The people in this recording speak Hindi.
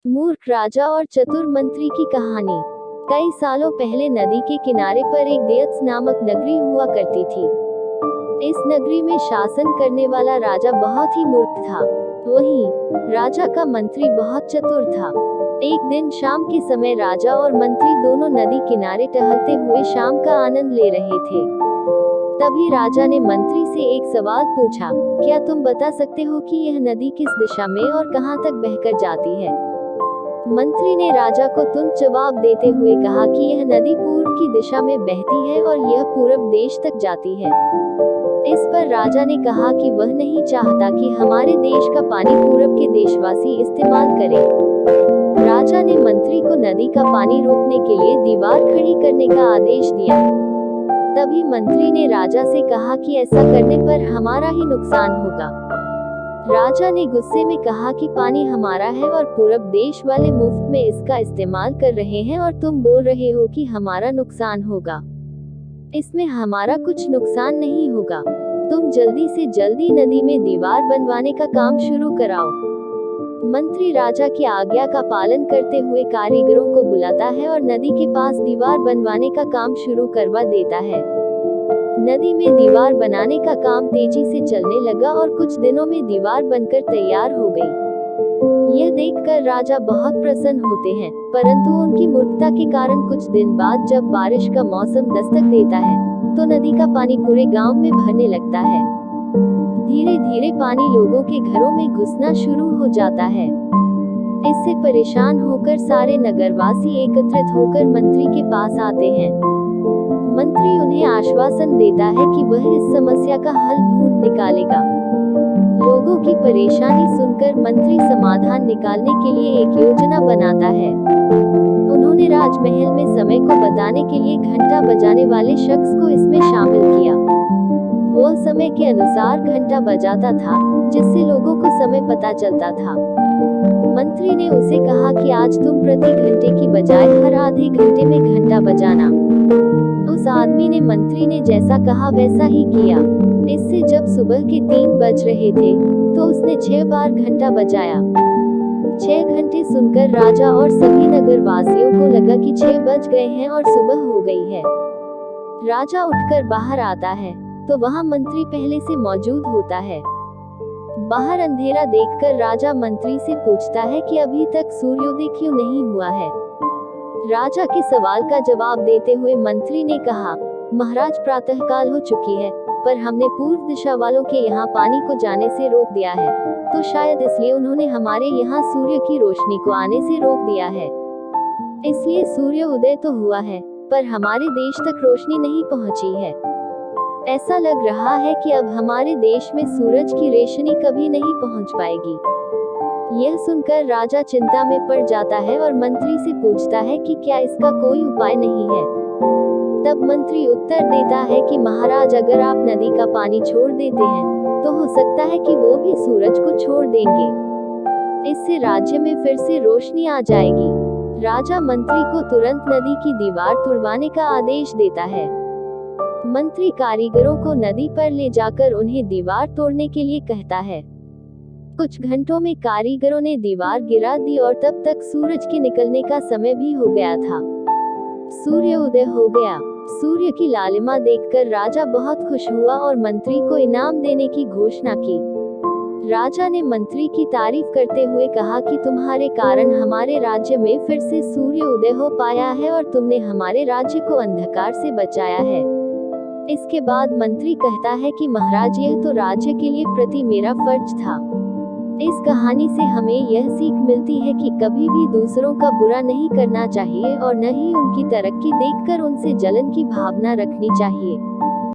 मूर्ख राजा और चतुर मंत्री की कहानी। कई सालों पहले नदी के किनारे पर एक देयत्स नामक नगरी हुआ करती थी। इस नगरी में शासन करने वाला राजा बहुत ही मूर्ख था। वहीं राजा का मंत्री बहुत चतुर था। एक दिन शाम के समय राजा और मंत्री दोनों नदी किनारे टहलते हुए शाम का आनंद ले रहे थे। तभी राजा ने मंत्री से एक सवाल पूछा, क्या तुम बता सकते हो कि यह नदी किस दिशा में और कहां तक बहकर जाती है? मंत्री ने राजा को तुरंत जवाब देते हुए कहा कि यह नदी पूर्व की दिशा में बहती है और यह पूरब देश तक जाती है। इस पर राजा ने कहा कि वह नहीं चाहता कि हमारे देश का पानी पूरब के देशवासी इस्तेमाल करें। राजा ने मंत्री को नदी का पानी रोकने के लिए दीवार खड़ी करने का आदेश दिया। तभी मंत्री ने राजा से कहा कि ऐसा करने पर हमारा ही नुकसान होगा। राजा ने गुस्से में कहा कि पानी हमारा है और पूरब देश वाले मुफ्त में इसका इस्तेमाल कर रहे हैं और तुम बोल रहे हो कि हमारा नुकसान होगा। इसमें हमारा कुछ नुकसान नहीं होगा। तुम जल्दी से जल्दी नदी में दीवार बनवाने का काम शुरू कराओ। मंत्री राजा की आज्ञा का पालन करते हुए कारीगरों को बुलाता है और नदी के पास दीवार बनवाने का काम शुरू करवा देता है। नदी में दीवार बनाने का काम तेजी से चलने लगा और कुछ दिनों में दीवार बनकर तैयार हो गई। यह देखकर राजा बहुत प्रसन्न होते हैं, परंतु उनकी मूर्खता के कारण कुछ दिन बाद जब बारिश का मौसम दस्तक देता है, तो नदी का पानी पूरे गांव में भरने लगता है। धीरे धीरे पानी लोगों के घरों में घुसना शुरू हो जाता है। इससे परेशान होकर सारे नगरवासी एकत्रित होकर मंत्री के पास आते हैं। मंत्री उन्हें आश्वासन देता है कि वह इस समस्या का हल ढूंढ निकालेगा। लोगों की परेशानी सुनकर मंत्री समाधान निकालने के लिए एक योजना बनाता है। उन्होंने राजमहल में समय को बताने के लिए घंटा बजाने वाले शख्स को इसमें शामिल किया। वह समय के अनुसार घंटा बजाता था, जिससे लोगों को समय पता चलता था। मंत्री ने उसे कहा कि आज तुम प्रति घंटे की बजाय हर आधे घंटे में घंटा बजाना। उस आदमी ने मंत्री ने जैसा कहा वैसा ही किया। इससे जब सुबह के 3 बज रहे थे, तो उसने 6 बार घंटा बजाया। 6 घंटे सुनकर राजा और सभी नगरवासियों को लगा कि 6 बज गए हैं और सुबह हो गई है। राजा उठकर बाहर आता है, तो वहाँ मंत्री पहले से मौजूद होता है। बाहर अंधेरा देखकर राजा मंत्री से पूछता है कि अभी तक सूर्योदय क्यों नहीं हुआ है। राजा के सवाल का जवाब देते हुए मंत्री ने कहा, महाराज प्रातःकाल हो चुकी है, पर हमने पूर्व दिशा वालों के यहाँ पानी को जाने से रोक दिया है, तो शायद इसलिए उन्होंने हमारे यहाँ सूर्य की रोशनी को आने से रोक दिया है। इसलिए सूर्य उदय तो हुआ है, पर हमारे देश तक रोशनी नहीं पहुँची है। ऐसा लग रहा है कि अब हमारे देश में सूरज की रोशनी कभी नहीं पहुँच पाएगी। यह सुनकर राजा चिंता में पड़ जाता है और मंत्री से पूछता है कि क्या इसका कोई उपाय नहीं है। तब मंत्री उत्तर देता है कि महाराज, अगर आप नदी का पानी छोड़ देते हैं, तो हो सकता है कि वो भी सूरज को छोड़ देंगे। इससे राज्य में फिर से रोशनी आ जाएगी। राजा मंत्री को तुरंत नदी की दीवार तुड़वाने का आदेश देता है। मंत्री कारीगरों को नदी पर ले जाकर उन्हें दीवार तोड़ने के लिए कहता है। कुछ घंटों में कारीगरों ने दीवार गिरा दी और तब तक सूरज के निकलने का समय भी हो गया था। सूर्य उदय हो गया। सूर्य की लालिमा देखकर राजा बहुत खुश हुआ और मंत्री को इनाम देने की घोषणा की। राजा ने मंत्री की तारीफ करते हुए कहा कि तुम्हारे कारण हमारे राज्य में फिर से सूर्य उदय हो पाया है और तुमने हमारे राज्य को अंधकार से बचाया है। इसके बाद मंत्री कहता है कि महाराज, यह तो राज्य के लिए प्रति मेरा फर्ज था। इस कहानी से हमें यह सीख मिलती है कि कभी भी दूसरों का बुरा नहीं करना चाहिए और न ही उनकी तरक्की देखकर उनसे जलन की भावना रखनी चाहिए।